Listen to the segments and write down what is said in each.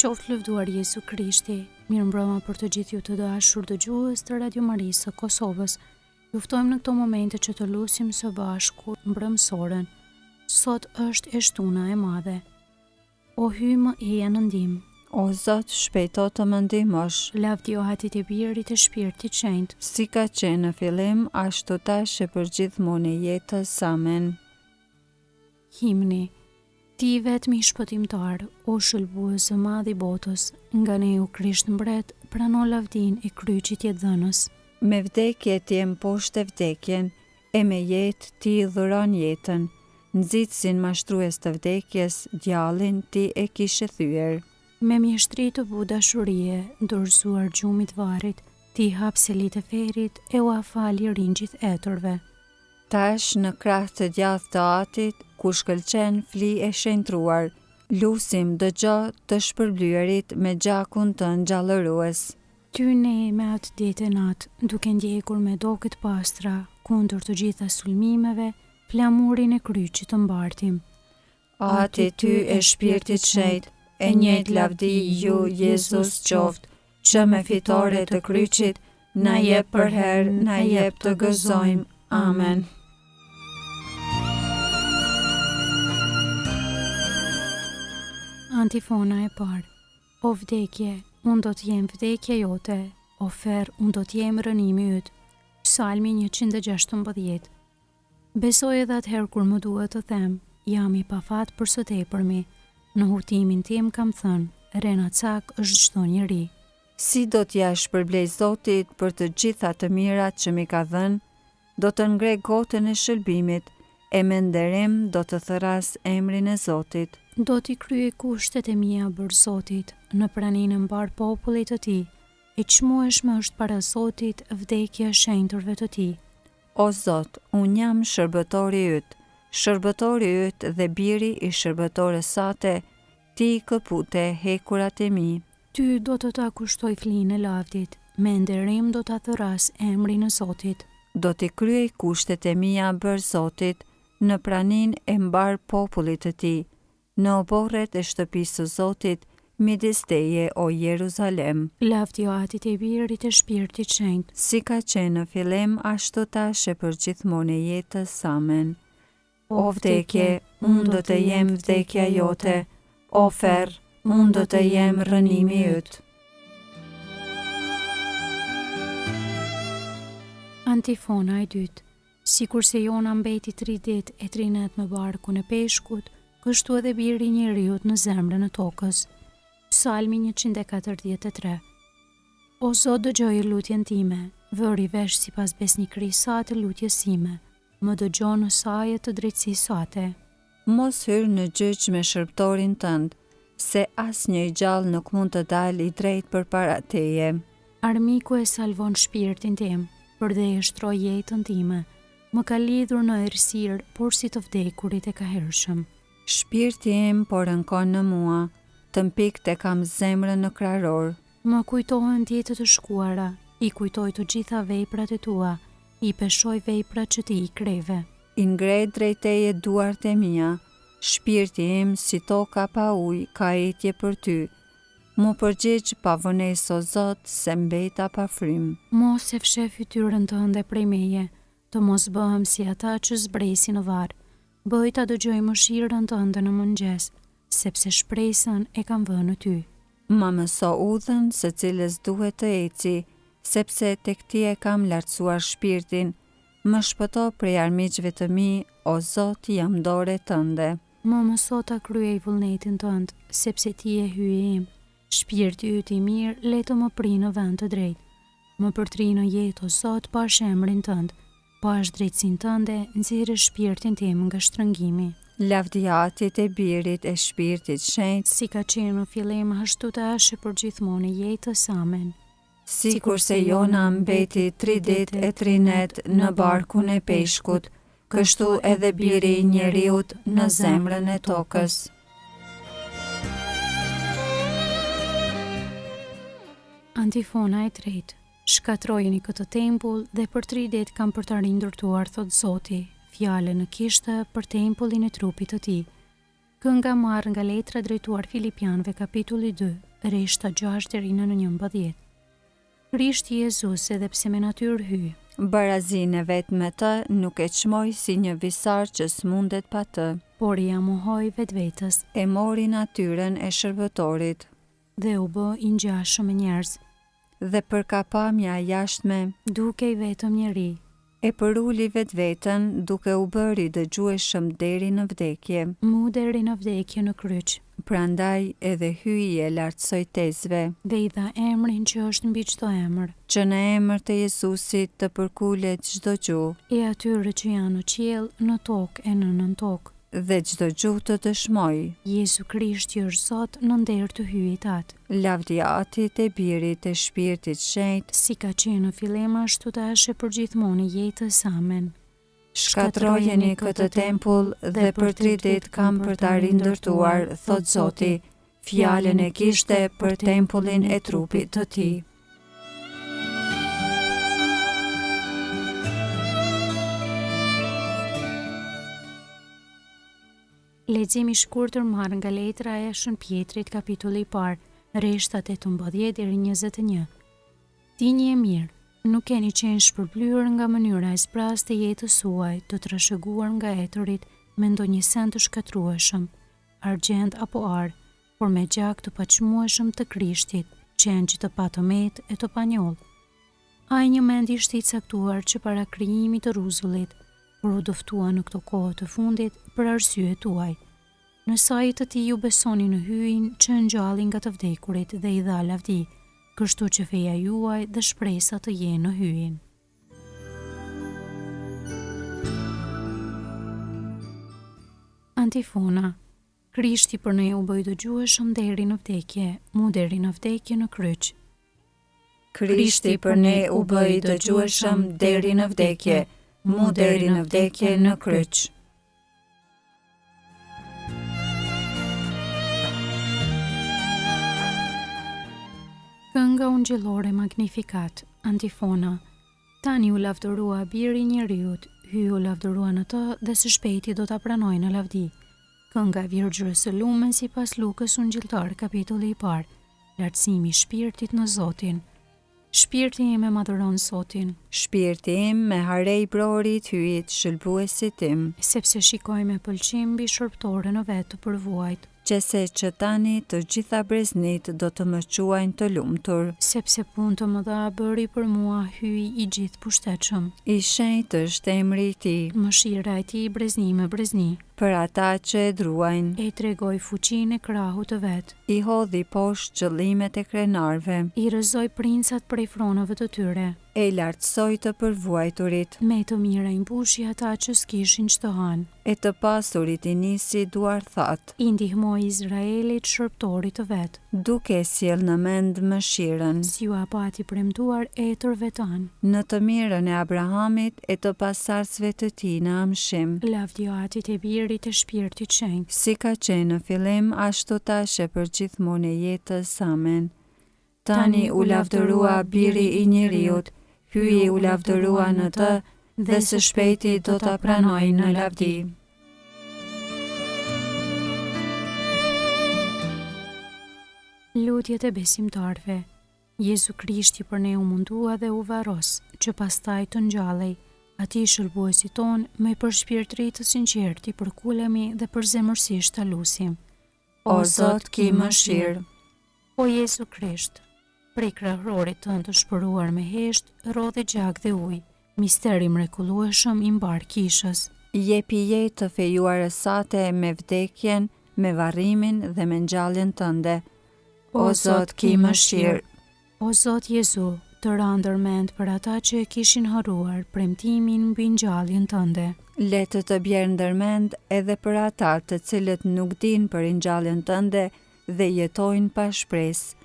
Qoftë lëvduar Jezu Krishti, mirëmbrëma për të gjithë ju të dashur dëgjues të Radio Marisë së Kosovës. Ju ftojmë në këto momente që të lutim së bashku mbrëmsoren. Sot është e shtuna e madhe. O hyj më eja në ndihmë. O Zot, shpejto të më ndihmosh. Lavdiohat i Birit e Shpirtit Shenjtë, Si ka qenë në fillim, ashtu tash e për gjithmonë e jetës. Amen. Himni. Ti vetmi shpëtimtar, o shëlbues i madh i botës, nga ne u Krisht mbret, prano lavdin e kryqit jetëdhënës. Me vdekje ti e mposhtë vdekjen, e me jetë ti i dhuron jetën. Nxitsin mashtrues të vdekjes, djallin ti e kishe thyer. Me mjeshtri të bu dashurie, dorëzuar gjumit varit, ti hap selit e ferit e u afali ringjit eturve. Tash në krah të djathtë të Atit, ku shkëlqen fli e shenjtruar, lusim dëgjo të shpërblyerit me gjakun të ngjallërues. Ty ne me atë ditë e natë, duke ndjekur me dokët pastra, kundër të gjitha sulmimeve, flamurin e kryqit të mbartim. Ati ty e Shpirtit Shenjtë, e njëjtë lavdi ju Jezus qoftë, që me fitore të kryqit, na jep për herë, na jep të gëzojmë. Amen. Antifona e parë. O vdekje, unë do të jem vdekja jote, o ferr, unë do të jem rënimi yt. Psalmi 116. Besoj edhe atëherë kur më duhet të them, jam i pafat për së tepërmi. Në hurtimin tim kam thënë, rena cak është çdo njeri. Si do t'ja shpërblej Zotit për të gjitha të mirat që mi ka dhënë, do të ngrej gotën e shëlbimit, e me nderim do të thëras emrin e Zotit. Do t'i kryej kushtet e mia bërë Zotit, në praninë mbar popullit të tij, e çmueshme është para Zotit vdekja e shenjturve të tij. O Zot, unë jam shërbëtori yt dhe biri i shërbëtores sate, ti këpute hekurat e mi. Ty do të ta kushtoj flinë e lavdit, me nderim do ta thëras emrin e Zotit. Do t'i kryej kushtet e mia bërë Zotit, në pranin e mbar popullit të tij, në oborret e shtëpisë së Zotit, midis teje o Jeruzalem. Lavdi Atit e Birit e Shpirtit Shenjtë, Si ka qenë në fillim, ashtu tash e për gjithmonë e jetës. Amen. O vdekje, unë do të jem vdekja jote, o ferr, unë do të jem rënimi yt. Antifona e dytë. Sikur se Jona mbeti 3 ditë e 3 natë në barkun e peshkut, kështu edhe biri i njeriut në zemrën e tokës. Psalmi 143. O Zot, dëgjoj lutjen time, vëri vesh sipas besnikërisë sate lutjes sime, më dëgjo në saje të drejtësisë sate. Mos hyr në gjyq me shërbëtorin tënd, se asnjë i gjallë nuk mund të dalë i drejt përpara teje. Armiku e salvon shpirtin tim, përde e shtroj jetën time, më ka lidhur në errësirë, por si të vdekurit e ka hershëm. Shpirti im por rënkon në mua, të mpik te kam zemrën në kraror. Më kujtohen ditët e shkuara, i kujtoj të gjitha veprat e tua, i peshoj veprat që ti i kreve. I ngrej drejt teje duart e mia, shpirti im si toka pa ujë ka etje për ty. Mu përgjigj pa vonesë o Zot, se mbeta pa frym. Mos e fsheh fytyrën tënde prej meje, të mos bëhem si ata që zbresin në varr. Bëj ta dëgjoj mëshirën tënde në mëngjes, sepse shpresën e kam vënë në ty. Ma mëso udhën se cilës duhet të eci, sepse tek ti e kam lartësuar shpirtin. Më shpëto prej armiqve të mi, o Zot, jam dore tënde. Më mëso ta kryej vullnetin tënd, sepse ti e hyje im. Shpirti yt i mirë le të më prinë në vend të drejtë. Më përtri në jetë o Zot pa emrin tënd, pa drejtësinë tënde nxirë shpirtin tim nga shtrëngimi. Lavdi Atit e Birit e Shpirtit Shenjtë, Si ka qenë në fillim, ashtu tash e për gjithmonë e jetës. Amen. sikur se Jona mbeti 3 ditë e 3 natë në barkun e peshkut, kështu edhe biri i njeriut në zemrën e tokës. Antifona e tretë. Shkatrojeni këtë tempull dhe për 3 ditë kam për të rindërtuar, thot Zoti, fjale në kishte për tempullin e trupit të tij. Kënga marrë nga letra drejtuar Filipianëve kapitulli 2, rreshta 6 deri në 11. Krishti Jezus edhe pse me natyrë hyi, Barazin e vetë me të nuk e çmoi si një visar që s'mundet pa të. por i amuhoi vetvetes E mori natyrën e shërbëtorit dhe u bë i ngjashëm me njerëz, dhe për kapamja jashtme duke i vetëm njeri, e përuli vetveten duke u bërë i dëgjueshëm deri në vdekje. mu deri në vdekje në kryq, Prandaj edhe hyi e lartësoi tezve, dhe i dha emrin që është mbi çdo emër, që në emër të Jezusit të përkulet çdo gjuhë e atyre që janë në qiell, në tokë e në nën tokë. dhe çdo gjuhë të dëshmojë. Jezu Krishti është Zot në nder të hyjit atë, Lavdia Atit e Birit e Shpirtit Shenjtë si ka qenë në fillim ashtu tash e përgjithmonë jetës. Amen. shkatrojeni këtë tempull dhe për 3 ditë kam për ta rindërtuar, thot Zoti, fjalën e kishte për tempullin e trupit të tij. Leximi i shkurtër marrë nga letra e Shën Pjetrit, kapitulli i parë, rreshtat 18 deri 21. Dini e mirë, nuk keni qenë shpërblyer nga mënyra e zbrazë të jetës suaj, të trashëguar nga etërit me ndonjë send të shkatrueshëm, argjend apo ar, por me gjak të paqmueshëm të Krishtit, qengjë të patëmet e të panjoll. Ai një mend ishte i caktuar që para krijimit të rruzullit, por u doftua në këto kohë të fundit për arsye tuaj. Në sajt të tij ju besoni në hyjin që ngjalli nga të vdekurit dhe i dha lavdi, kështu që feja juaj dhe shpresa të jenë në hyjin. Antifona. Krishti për ne u bë i dëgjueshëm deri në vdekje, mu deri në vdekje në kryq. Krishti për ne u bë i dëgjueshëm deri në vdekje, mu deri në vdekje në kryq. Kënga ungjillore Magnificat, antifona. Tani u lavdërua biri i njeriut, hyi u lavdërua në të dhe së shpejti do ta pranojë në lavdi. Kënga e Virgjërës së Lumen sipas Lukës ungjilltar, kapitulli i parë. Lartësimi i shpirtit në Zotin. Shpirti im e madhëron Zotin, Shpirti im me harej brorit hyjit shëlbuesit tim, sepse shikoj me pëlqim mbi shërbëtorën e vet të përvuajt, qese që tani të gjitha breznit do të më quajnë të lumtur. sepse punë të mëdha bëri për mua hyi i gjithë pushtetshëm. I shenjtë është emri i tij, Mëshira e tij brezni me brezni, për ata që e druajnë. e tregoi fuqinë e krahut të vet, I hodhi poshtë qëllimet e krenarve, i rrëzoi princat prej fronëve të tyre, e lartësoi të përvuajturit, me të mira i mbushi ata që s'kishin ç'të hanë, e të pasurit i nisi duar thatë, i ndihmoi Izraelit shërbëtorit të vet, duke sjell në mend mëshirën, si u apati premtuar etërve tanë. në të mirën e Abrahamit e të pasarsve të tij në amshim. Lavdia Atit e Birit e Shpirtit Shenjtë, Si ka qenë në fillim, ashtu tash e për gjithmonë e jetës. Amen. Tani u lavdërua biri i njeriut, hyi u lavdërua në të, dhe së shpejti do ta pranojë në lavdi. Lutjet e besimtarve. Jezu Krishti për ne u mundua dhe u varros, që pastaj të ngjallej, ati shëlbuesi ton me për shpirtëri të sinqertë i përkulemi dhe për zemërsisht ta lusim. O Zot, ki mëshirë. O Jezu Krisht, prej krahërorit tënd të shpëruar me hesht, rodhe gjak dhe ujë, misteri mrekullueshëm i mbar kishës. Jepi jetë të fejuarës sate me vdekjen, me varrimin dhe me ngjalljen tënde. O Zot, ki mëshirë. O Zot Jezu, të ra ndërmend për ata që e kishin harruar premtimin mbi ngjalljen tënde. Le të bjerë ndërmend edhe për ata të cilët nuk dinë për ngjalljen tënde dhe jetojnë pa shpresë.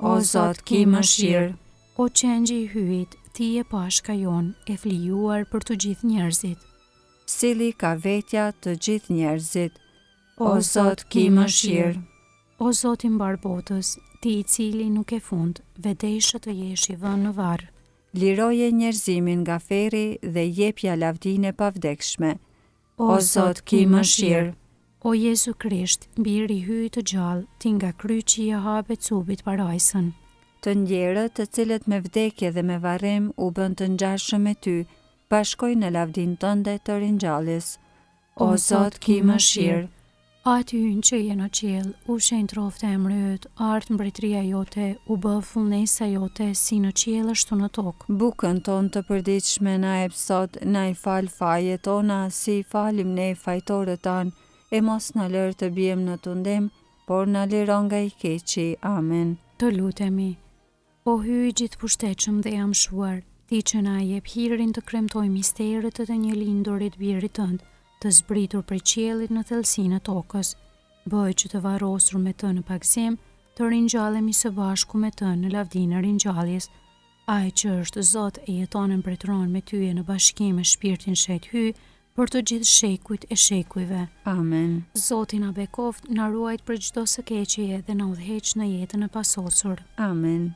O Zot, ki mëshirë. O qengji i hyjit, ti je pashka jon, e flijuar për të gjithë njerëzit. Cili ka vetja të gjithë njerëzit. O Zot, ki mëshirë. O Zot i mbar botës, ti i cili nuk e fund, vedesha të jesh i vënë në varr. Liroje njerëzimin nga ferri dhe jepja lavdinë e pavdekshme. O Zot, ki mëshirë. O Jezu Krisht, biri hyj të gjallë, ti nga kryqi i hapet cubit parajsën. Të ndjerët të cilët me vdekje dhe me varrim u bën të ngjashëm me ty, bashkoj në lavdin tënde të ringjalljes. O Zot, ki mëshirë. Aty hynë që je në qiell, u shenjë troftë e emri yt, art mbretëria jote, u bë fullnesa jote si në qiell ashtu në tokë. Bukën tonë të përditshme na jep sot, na i fal fajet tona, si i falim ne fajtorët tanë, e mos na lër të bijem në tundim, por na liron nga i keqi. Amen. Të lutemi. O hyj gjithë pushtetshëm dhe jam shuar, ti që na jep hirin të kremtoj misteret të një lindurit birit tënd, të zbritur prej qiellit në thellësinë e tokës. Bëj që të varrosur me të në pagëzim, të ringjallemi së bashku me të në lavdinë e ringjalljes. Ai që është Zot e jeton e mbretëron me ty e në bashkim me Shpirtin Shenjtë hyj për të gjithë shekujt e shekujve. Amen. Zoti na bekoft, na ruajt për çdo së keqje dhe na udhëheq në jetën e pasosur. Amen.